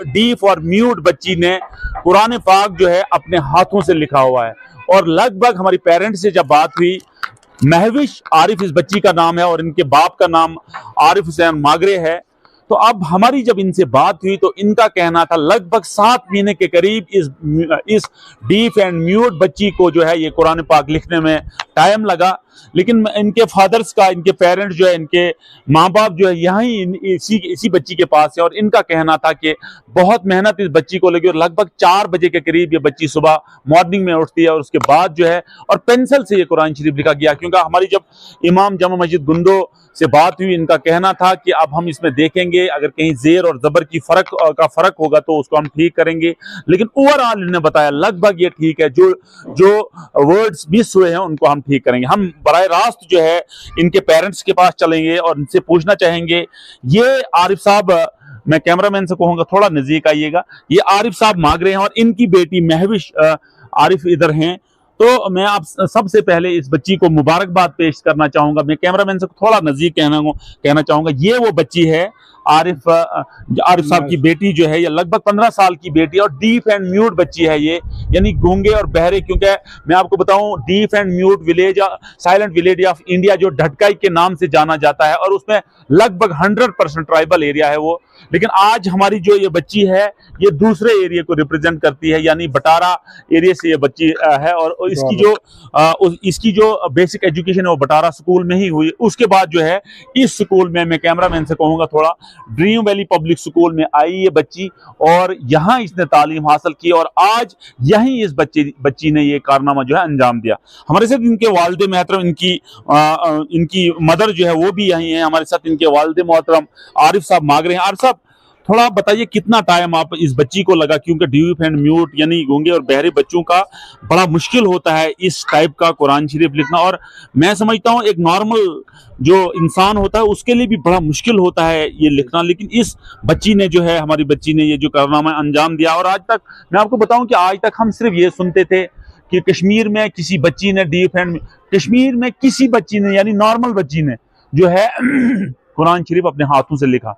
D for mute बच्ची ने कुरान पाक जो है अपने हाथों से लिखा हुआ है। और लगभग हमारी पेरेंट्स से जब बात हुई, महविश आरिफ इस बच्ची का नाम है और इनके बाप का नाम आरिफ हुसैन मागरे है। तो अब हमारी जब इनसे बात हुई तो इनका कहना था लगभग 7 महीने के करीब इस डीफ एंड म्यूट बच्ची को जो है ये कुरान पाक लिखने में टाइम लगा। लेकिन इनके फादर्स का, इनके पेरेंट्स जो है, इनके माँ बाप जो है यहीं इसी बच्ची के पास है। और इनका कहना था कि बहुत मेहनत इस बच्ची को लगी और लगभग 4 बजे के करीब ये बच्ची सुबह मॉर्निंग में उठती है और उसके बाद जो है और पेंसिल से ये कुरान शरीफ लिखा गया। क्योंकि हमारी जब इमाम जामा मस्जिद गुंडो से बात हुई, इनका कहना था कि अब हम इसमें देखेंगे, अगर कहीं जेर और जबर की फर्क होगा तो उसको हम ठीक करेंगे। लेकिन ओवरऑल इन्होंने बताया लगभग ये ठीक है, जो वर्ड्स मिस हुए हैं उनको हम ठीक करेंगे। हम बराह रास्त जो है इनके पेरेंट्स के पास चलेंगे और इनसे पूछना चाहेंगे। ये आरिफ साहब, मैं कैमरामैन से कहूंगा थोड़ा नजदीक आइएगा, ये आरिफ साहब मागरे हैं और इनकी बेटी महविश आरिफ इधर हैं। तो मैं आप सबसे पहले इस बच्ची को मुबारकबाद पेश करना चाहूंगा। मैं कैमरामैन से थोड़ा नजदीक कहना चाहूंगा। ये वो बच्ची है आरिफ साहब की बेटी जो है, ये लगभग 15 साल की बेटी और डीफ एंड म्यूट बच्ची है ये, यानी गूंगे और बहरे। क्योंकि मैं आपको बताऊं, deaf and mute village, silent village of India जो ढटकाई के नाम से जाना जाता है और उसमें लगभग 100% ट्राइबल एरिया है वो। लेकिन आज हमारी जो ये बच्ची है ये दूसरे एरिया को रिप्रेजेंट करती है, यानी बटारा एरिया से ये बच्ची है। और इसकी जो बेसिक एजुकेशन है वो बटारा स्कूल में ही हुई। उसके बाद जो है इस स्कूल में, मैं कैमरामैन से कहूंगा थोड़ा, ड्रीम वैली पब्लिक स्कूल में आई ये बच्ची और यहाँ इसने तालीम हासिल की और आज यहीं इस बच्ची ने ये कारनामा जो है अंजाम दिया। हमारे साथ इनके वालिद मोहतरम, इनकी मदर जो है वो भी यहीं है हमारे साथ। इनके वालिद मोहतरम आरिफ साहब मागरे हैं। आरिफ साहब, थोड़ा बताइए कितना टाइम आप इस बच्ची को लगा, क्योंकि डीफ एंड म्यूट यानी गूंगे और बहरे बच्चों का बड़ा मुश्किल होता है इस टाइप का कुरान शरीफ लिखना। और मैं समझता हूँ एक नॉर्मल जो इंसान होता है उसके लिए भी बड़ा मुश्किल होता है ये लिखना। लेकिन इस बच्ची ने जो है, हमारी बच्ची ने ये जो कारनामा अंजाम दिया। और आज तक मैं आपको बताऊं कि आज तक हम सिर्फ ये सुनते थे कि कश्मीर में किसी बच्ची ने कश्मीर में किसी बच्ची ने, यानी नॉर्मल बच्ची ने जो है कुरान शरीफ अपने हाथों से लिखा।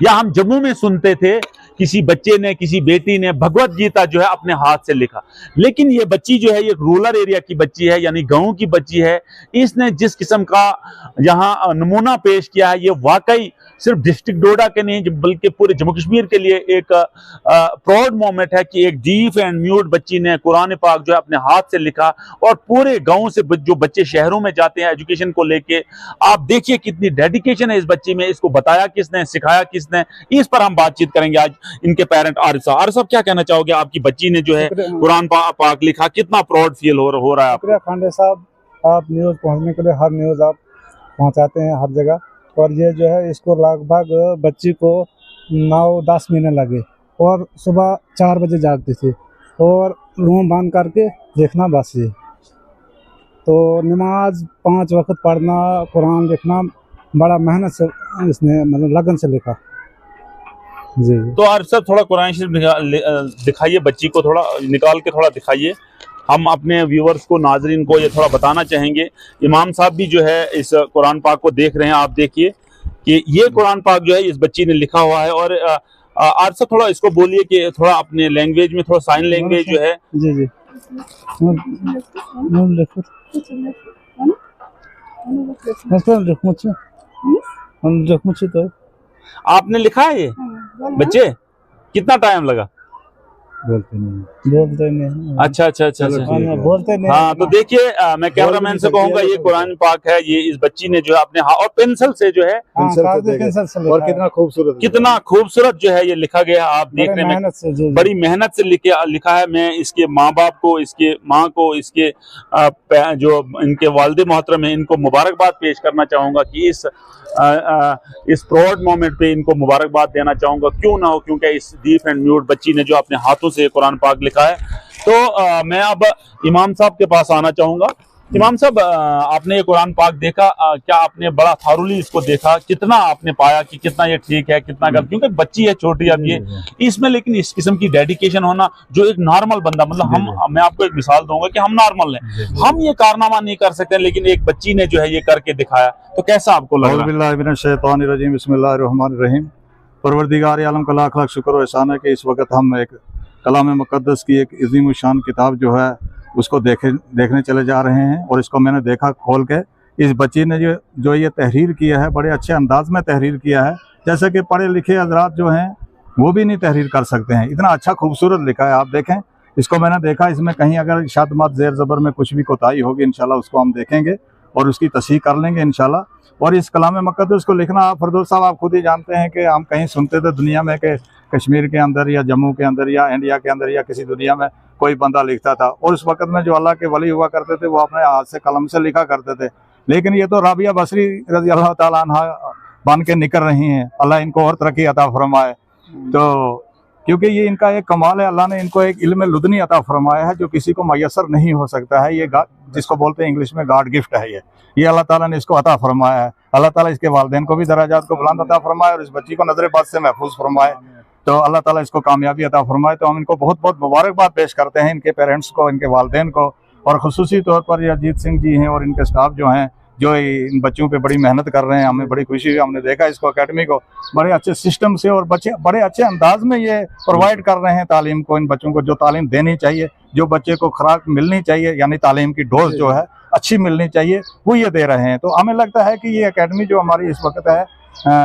या हम जम्मू में सुनते थे किसी बच्चे ने, किसी बेटी ने भगवत गीता जो है अपने हाथ से लिखा। लेकिन ये बच्ची जो है ये रूरल एरिया की बच्ची है, यानी गांव की बच्ची है। इसने जिस किस्म का यहाँ नमूना पेश किया है, ये वाकई सिर्फ डिस्ट्रिक्ट डोडा के नहीं बल्कि पूरे जम्मू कश्मीर के लिए एक प्राउड मोमेंट है कि एक डीफ एंड म्यूट बच्ची ने कुरान पाक जो है अपने हाथ से लिखा। और पूरे गांव से जो बच्चे शहरों में जाते हैं एजुकेशन को लेके, आप देखिए कितनी डेडिकेशन है इस बच्ची में। इसको बताया किसने, सिखाया किसने, इस पर हम बातचीत करेंगे आज इनके पेरेंट आरिफ साहब। आरिफ साहब, क्या कहना चाहोगे, आपकी बच्ची ने जो है कुरान पाक लिखा, कितना प्राउड फील हो रहा है आपको? खांडे साहब, आप न्यूज पहुंचने के लिए हर न्यूज आप पहुंचाते हैं हर जगह। और ये जो है इसको लगभग बच्ची को 9-10 महीने लगे और सुबह 4 बजे जागती थी और रूम बंद करके देखना बस ये। तो नमाज 5 वक्त पढ़ना, कुरान लिखना बड़ा मेहनत से इसने मतलब लगन से लिखा जी। तो आरिफ साहब, थोड़ा कुरान शरीफ दिखाइए, बच्ची को थोड़ा निकाल के थोड़ा दिखाइए। हम अपने व्यूवर्स को, नाजरीन को ये थोड़ा बताना चाहेंगे। इमाम साहब भी जो है इस कुरान पाक को देख रहे हैं। आप देखिए कि ये कुरान पाक जो है इस बच्ची ने लिखा हुआ है। और आरिफ साहब, थोड़ा इसको बोलिए कि थोड़ा अपने लैंग्वेज में, थोड़ा साइन लैंग्वेज जो है। जी जी तो आपने लिखा है ये बच्चे? कितना टाइम लगा? बोलते नहीं। अच्छा, बोलते नहीं। हाँ, तो देखिए, मैं कैमरामैन से कहूंगा ये कुरान पाक है, ये इस बच्ची ने जो है अपने हाथ और पेंसिल से जो है, और कितना खूबसूरत जो है ये लिखा गया। आप देखने में बड़ी मेहनत से लिखा है। मैं इसके माँ बाप को, इसके माँ को, इसके जो इनके वालिद मोहतरम है, इनको मुबारकबाद पेश करना चाहूंगा कि इस प्राउड मोमेंट पे इनको मुबारकबाद देना चाहूंगा। क्यों ना हो, क्योंकि इस डीफ एंड म्यूट बच्ची ने जो अपने हाथों से कुरान पाक लिखा है। तो मैं अब इमाम साहब के पास आना चाहूंगा। इमाम साहब, आपने ये कुरान पाक देखा, क्या आपने बड़ा थारूली इसको देखा, कितना आपने पाया कि कितना ये ठीक है, कितना गलत? क्योंकि बच्ची है छोटी अब ये, इसमें लेकिन इस किस्म की डेडिकेशन होना, जो एक नॉर्मल बंदा, मतलब मैं आपको एक मिसाल दूंगा कि हम नॉर्मल हैं, हम ये कारनामा नहीं कर सकते, लेकिन एक बच्ची ने जो है ये करके दिखाया, तो कैसा आपको लगा? बिस्मिल्लाहिर्रहमानिर्रहीम। परवरदिगार आलम का लाख लाख शुक्र और एहसान है कि इस वक्त हम एक कलाम मुक़द्दस की एक अज़ीम शान किताब जो है उसको देखने चले जा रहे हैं। और इसको मैंने देखा खोल के, इस बच्ची ने जो ये तहरीर किया है, बड़े अच्छे अंदाज में तहरीर किया है, जैसे कि पढ़े लिखे हजरात जो हैं वो भी नहीं तहरीर कर सकते हैं, इतना अच्छा खूबसूरत लिखा है। आप देखें, इसको मैंने देखा, इसमें कहीं अगर शाद मत ज़ेर ज़बर में कुछ भी कोताही होगी इंशाल्लाह उसको हम देखेंगे और उसकी तस्हीह कर लेंगे इंशाल्लाह। और इस कलाम मुक़द्दस को लिखना, फरदौस साहब आप खुद ही जानते हैं कि हम कहीं सुनते थे दुनिया में कि कश्मीर के अंदर या जम्मू के अंदर या इंडिया के अंदर या किसी दुनिया में कोई बंदा लिखता था, और उस वक्त में जो अल्लाह के वली हुआ करते थे वो अपने हाथ से कलम से लिखा करते थे। लेकिन ये तो राबिया बसरी रज़ी अल्लाह ताला अन्हा बन के निकल रही हैं, अल्लाह इनको और तरक्की अता फरमाए। तो क्योंकि ये इनका एक कमाल है, अल्लाह ने इनको एक इल्म लुदनी अता फरमाया है जो किसी को मैसर नहीं हो सकता है। ये जिसको बोलते हैं इंग्लिश में गॉड गिफ्ट है, ये अल्लाह ताला ने इसको अता फरमाया है। अल्लाह ताला इसके वालिदैन को भी दराजात को बुलंद अता फरमाए और इस बच्ची को नजर बद से महफूज फरमाए। तो अल्लाह ताला इसको कामयाबी अता फरमाए। तो हम इनको बहुत बहुत मुबारकबाद पेश करते हैं, इनके पेरेंट्स को, इनके वालिदैन को, और खुसूसी तौर पर ये अजीत सिंह जी हैं और इनके स्टाफ जो हैं जो इन बच्चों पे बड़ी मेहनत कर रहे हैं। हमें बड़ी खुशी हुई, हमने देखा इसको अकेडमी को बड़े अच्छे सिस्टम से और बच्चे बड़े अच्छे अंदाज में ये प्रोवाइड कर रहे हैं तालीम को। इन बच्चों को जो तालीम देनी चाहिए, जो बच्चे को खुराक मिलनी चाहिए, यानी तालीम की डोज जो है अच्छी मिलनी चाहिए, वो ये दे रहे हैं। तो हमें लगता है कि ये अकेडमी जो हमारी इस वक्त है,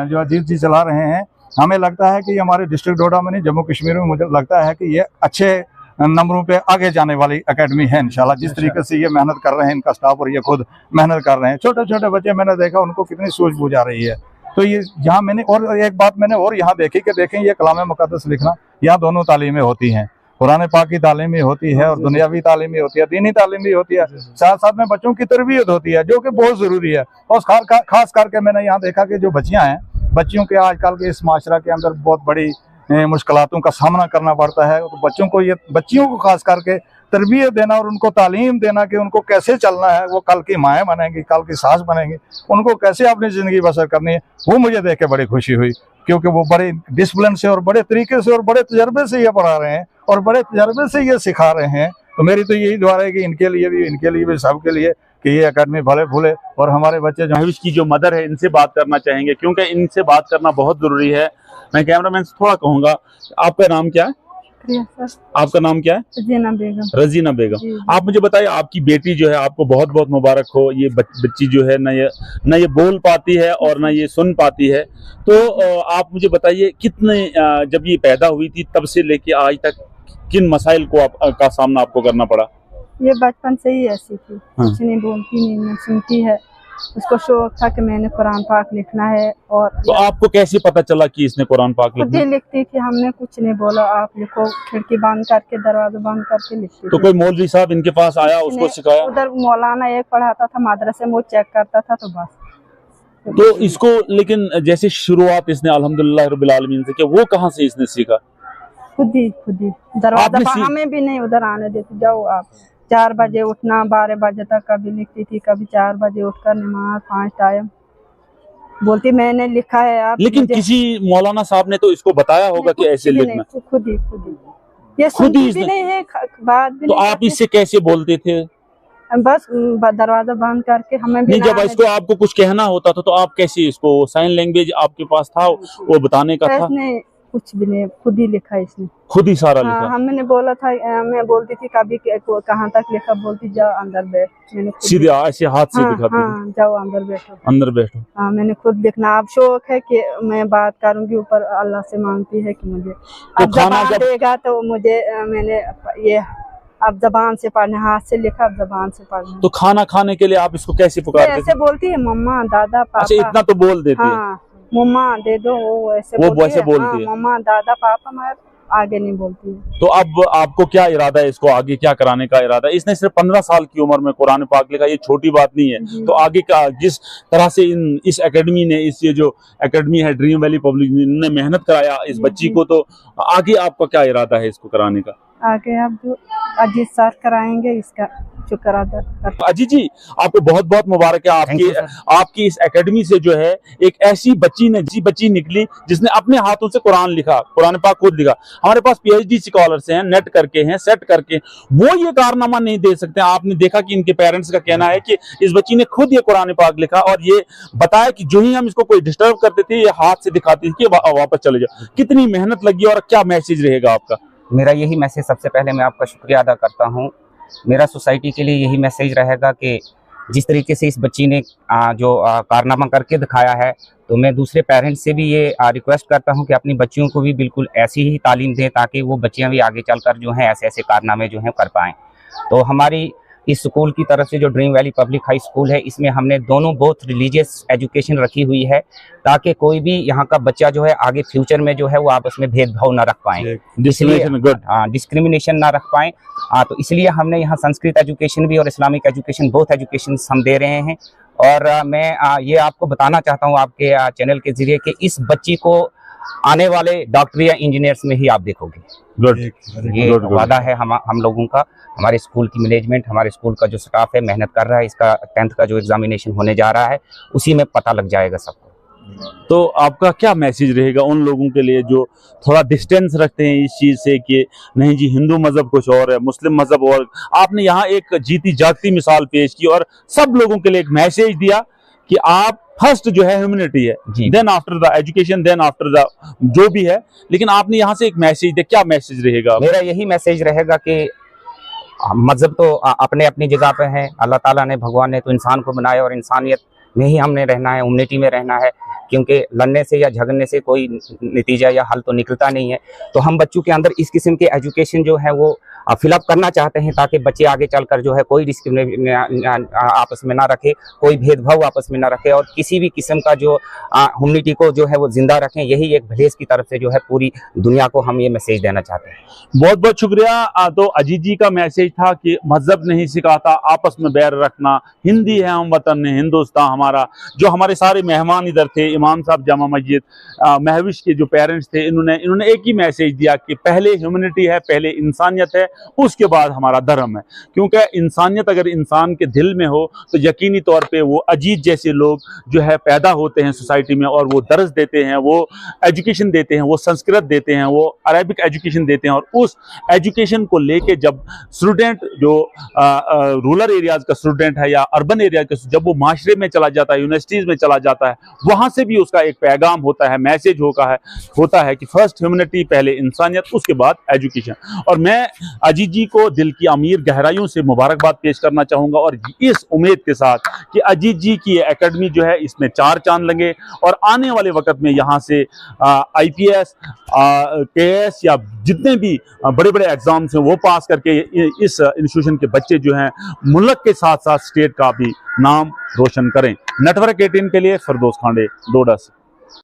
जो अजीत जी चला रहे हैं, हमें लगता है कि ये हमारे डिस्ट्रिक्ट डोडा में नहीं, जम्मू कश्मीर में मुझे लगता है कि ये अच्छे नंबरों पे आगे जाने वाली एकेडमी है इंशाल्लाह। जिस तरीके से ये मेहनत कर रहे हैं इनका स्टाफ और ये खुद मेहनत कर रहे हैं, छोटे छोटे बच्चे मैंने देखा उनको कितनी सूझबूझ आ रही है। तो ये यहाँ मैंने और एक बात मैंने और यहाँ देखी कि देखें, ये कलाम मुक़द्दस लिखना, यहाँ दोनों तालीमें होती हैं, कुरान पाक की तालीम भी होती है और दुनियावी तालीम भी होती है, दीनी तालीम भी होती है, साथ साथ में बच्चों की तरबियत होती है जो कि बहुत ज़रूरी है। और खास करके मैंने यहाँ देखा कि जो बच्चियाँ हैं, बच्चियों के आजकल के इस माशरा के अंदर बहुत बड़ी मुश्किलातों का सामना करना पड़ता है। तो बच्चों को, ये बच्चियों को खास करके तरबियत देना और उनको तालीम देना कि उनको कैसे चलना है, वो कल की माएँ बनेंगी, कल की सास बनेंगी, उनको कैसे अपनी ज़िंदगी बसर करनी है, वो मुझे देख के बड़ी खुशी हुई। क्योंकि वो बड़े डिसिप्लिन से और बड़े तरीके से और बड़े तजर्बे से ये पढ़ा रहे हैं और बड़े तजर्बे से ये सिखा रहे हैं। तो मेरी तो यही दुआ है कि इनके लिए भी सबके लिए कि ये अकेडमी भले फूले और हमारे बच्चे जो महविश की जो मदर है, इनसे बात करना चाहेंगे क्योंकि इनसे बात करना बहुत जरूरी है। मैं कैमरामैन से थोड़ा कहूंगा, आपका नाम क्या है? आपका नाम क्या है? रजीना बेगम। रजीना बेगम। आप मुझे बताइए, आपकी बेटी जो है, आपको बहुत बहुत मुबारक हो। ये बच्ची जो है न ये बोल पाती है और न ये सुन पाती है। तो आप मुझे बताइए, कितने जब ये पैदा हुई थी तब से लेके आज तक किन मसाइल को का सामना आपको करना पड़ा? ये बचपन से ही ऐसी थी, कुछ नहीं बोलती, नहीं सुनती है। उसको शौक था कि मैंने कुरान पाक लिखना है। और तो आपको कैसे पता चला कि इसने कुरान पाक लिखना है? लिखती थी, हमने कुछ नहीं बोला, आप लिखो, खिड़की बंद करके दरवाजा बंद करके लिखती। तो कोई मौलवी साहब इनके पास आया, उसको सिखाया? उधर मौलाना एक पढ़ाता था मदरसे में, वो चेक करता था, तो बस। तो इसको, लेकिन जैसे शुरुआत इसने अल्हम्दुलिल्लाह रब्बिल आलमीन से किया, वो कहाँ से इसने सीखा? खुद ही दरवाजा, हमें भी नहीं उधर आने देती। जाओ आप, 4 बजे उठना, 12 बजे तक कभी लिखती थी, कभी 4 बजे उठकर नमाज 5 टाइम बोलती मैंने लिखा है। आप लेकिन किसी मौलाना साहब ने तो इसको बताया होगा कि ऐसे लिखना। खुद ही ये सुनती भी नहीं है, बात भी तो आप इससे कैसे बोलते थे? बस दरवाजा बंद करके हमें भी नहीं, जब इसको आपको कुछ कहना होता था तो आप कैसे, इसको साइन लैंग्वेज आपके पास था वो बताने का था? कुछ भी नहीं, खुद ही लिखा इसने, खुद ही सारा लिखा। हमने बोला था, मैं बोलती थी कभी कहाँ तक लिखा, बोलती जाओ अंदर बैठ। मैंने सीधे ऐसे हाथ से दिखाती थी, जाओ अंदर बैठो, अंदर बैठो। हाँ, मैंने खुद लिखना। अब शौक है कि मैं बात करूंगी, ऊपर अल्लाह से मांगती है कि मुझे अब जबान देगा तो मुझे, मैंने ये अब जबान से पढ़ना, हाथ से लिखा, अब जबान से पढ़ना। तो खाना खाने के लिए आप इसको कैसे पुकारते थे? ऐसे बोलती है, मम्मा, दादा, पापा। अच्छा, इतना तो बोल देती है। मम्मा दे दो, वो ऐसे बोलती है। मम्मा, दादा, पापा, मगर आगे नहीं बोलती है। तो अब आपको क्या इरादा है, इसको आगे क्या कराने का इरादा है? इसने सिर्फ 15 साल की उम्र में कुरान पाक लिखा, ये छोटी बात नहीं है। तो आगे का, जिस तरह से इस एकेडमी ने, इस ये जो एकेडमी है ड्रीम वैली पब्लिक ने मेहनत कराया इस बच्ची को, तो आगे आपका क्या इरादा है इसको कराने का? आगे अब जो अजीत सर कराएंगे इसका शुक्र अदा करते। अजीत जी, आपको बहुत बहुत मुबारक है। आपकी इस एकेडमी से जो है एक ऐसी बच्ची निकली जिसने अपने हाथों से कुरान लिखा, कुरान पाक खुद लिखा। हमारे पास पीएचडी स्कॉलर्स हैं, नेट करके हैं, सेट करके, वो ये कारनामा नहीं दे सकते। आपने देखा कि इनके पेरेंट्स का कहना है कि इस बच्ची ने खुद ये कुरान पाक लिखा और ये बताया कि जो ही हम इसको कोई डिस्टर्ब करते थे ये हाथ से दिखाती थी कि वापस चले जाओ। कितनी मेहनत लगी और क्या मैसेज रहेगा आपका? मेरा यही मैसेज, सबसे पहले मैं आपका शुक्रिया अदा करता हूँ। मेरा सोसाइटी के लिए यही मैसेज रहेगा कि जिस तरीके से इस बच्ची ने जो कारनामा करके दिखाया है, तो मैं दूसरे पेरेंट्स से भी ये रिक्वेस्ट करता हूँ कि अपनी बच्चियों को भी बिल्कुल ऐसी ही तालीम दें ताकि वो बच्चियाँ भी आगे चलकर जो हैं ऐसे ऐसे कारनामे जो हैं कर पाएँ। तो हमारी इस स्कूल की तरफ से जो dream valley public high school है, इसमें हमने दोनों बहुत रिलीजियस एजुकेशन रखी हुई है ताकि कोई भी यहाँ का बच्चा जो है आगे फ्यूचर में जो है वो आपस में भेदभाव ना रख पाए, डिस्क्रिमिनेशन ना रख पाए। तो इसलिए हमने यहाँ संस्कृत एजुकेशन भी और इस्लामिक एजुकेशन, बोथ एजुकेशन हम दे रहे हैं। और मैं ये आपको बताना चाहता हूँ आपके चैनल के जरिए कि इस बच्ची को आने वाले डॉक्टर या इंजीनियर्स में ही आप देखोगे। ये वादा है हम लोगों का। हमारे स्कूल की मैनेजमेंट, हमारे स्कूल का जो स्टाफ है मेहनत कर रहा है। इसका 10th का जो एग्जामिनेशन होने जा रहा है उसी में पता लग जाएगा सबको। तो आपका क्या मैसेज रहेगा उन लोगों के लिए जो थोड़ा डिस्टेंस रखते हैं इस चीज से कि नहीं जी हिंदू मजहब कुछ और है, मुस्लिम मजहब और? आपने यहाँ एक जीती जागती मिसाल पेश की और सब लोगों के लिए एक मैसेज दिया कि आप फर्स्ट जो है ह्यूमैनिटी है, then after the education, then after the जो भी है, लेकिन आपने यहाँ से एक मैसेज दिया। क्या मैसेज रहेगा? मेरा यही मैसेज रहेगा कि मजहब तो अपने अपनी जगह पे है। अल्लाह ताला ने, भगवान ने तो इंसान को बनाया और इंसानियत में ही हमने रहना है, ह्यूमैनिटी में रहना है, क्योंकि लड़ने से या झगड़ने से कोई नतीजा या हल तो निकलता नहीं है। तो हम बच्चों के अंदर इस किस्म के एजुकेशन जो है वो फिलअप करना चाहते हैं ताकि बच्चे आगे चलकर जो है कोई डिस्क्रिमिनेशन आपस में ना रखे, कोई भेदभाव आपस में ना रखे और किसी भी किस्म का जो ह्यूमैनिटी को जो है वो जिंदा रखें। यही एक भलेस की तरफ से जो है पूरी दुनिया को हम ये मैसेज देना चाहते हैं। बहुत बहुत शुक्रिया। तो अजीत जी का मैसेज था कि मजहब नहीं सिखाता, आपस में बैर रखना, हिंदी है हम वतन है हिंदुस्तान हमारा। जो हमारे सारे मेहमान इधर थे, इमाम साहब जामा मस्जिद, महविश के जो पेरेंट्स थे, इन्होंने एक ही मैसेज दिया कि पहले ह्यूमैनिटी है, पहले इंसानियत है, उसके बाद हमारा धर्म है। क्योंकि इंसानियत अगर इंसान के दिल में हो तो यकीनी तौर पे वो अजीत जैसे लोग जो है पैदा होते हैं सोसाइटी में और वो दर्ज देते हैं, वो एजुकेशन देते हैं, वो संस्कृत देते हैं, वो अरेबिक एजुकेशन देते हैं। और उस एजुकेशन को लेके जब स्टूडेंट जो रूरल एरियाज का स्टूडेंट है या अर्बन एरिया का, जब वो माशरे में चला जाता है, यूनिवर्सिटीज में चला जाता है, वहां से भी उसका एक पैगाम होता है, मैसेज होता है कि फर्स्ट ह्यूमैनिटी, पहले इंसानियत, उसके बाद एजुकेशन। और मैं अजीत जी को दिल की अमीर गहराइयों से मुबारकबाद पेश करना चाहूंगा और इस उम्मीद के साथ कि अजीत जी की ये एकेडमी जो है इसमें 4 चांद लगे और आने वाले वक्त में यहाँ से IPS, KS या जितने भी बड़े बड़े एग्जाम्स हैं वो पास करके इस इंस्टीट्यूशन के बच्चे जो हैं मुल्क के साथ साथ स्टेट का भी नाम रोशन करें। नेटवर्क 18 के लिए फिरदौस खांडे, डोडा से।